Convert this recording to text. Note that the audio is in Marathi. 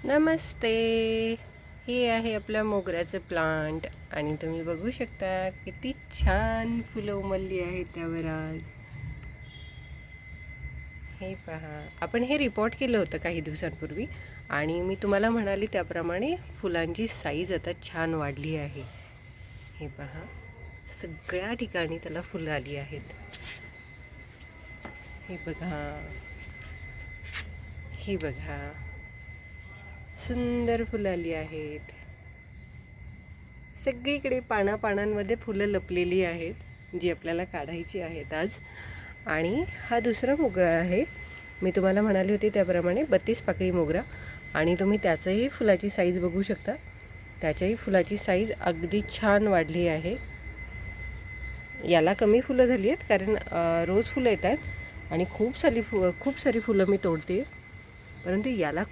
नमस्ते. हे आहे आपल्या मोगऱ्याचं प्लांट आणि तुम्ही बघू शकता किती छान फुलं उमलली आहेत त्यावर आज. हे पहा, आपण हे रिपोर्ट केलं होतं काही दिवसांपूर्वी आणि मी तुम्हाला म्हणाली त्याप्रमाणे फुलांची साईज आता छान वाढली आहे. हे पहा, सगळ्या ठिकाणी त्याला फुलं आली आहेत. हे बघा, हे बघा, सुंदर फुलं आली आहेत. सगळीकडे पानांमध्ये फुलं लपलेली आहेत जी आपल्याला काढायची आहेत आज. आणि हा दुसरा मोगरा आहे, मी तुम्हाला म्हणाली होती त्याप्रमाणे 32 पाकळी मोगरा. आणि तुम्ही त्याचंही फुलाची साईज बघू शकता. त्याच्याही फुलाची साईज अगदी छान वाढली आहे. याला कमी फुलं झाली आहेत कारण रोज फुलं येत आहेत आणि खूप सारी फुलं मी तोडते, परंतु याला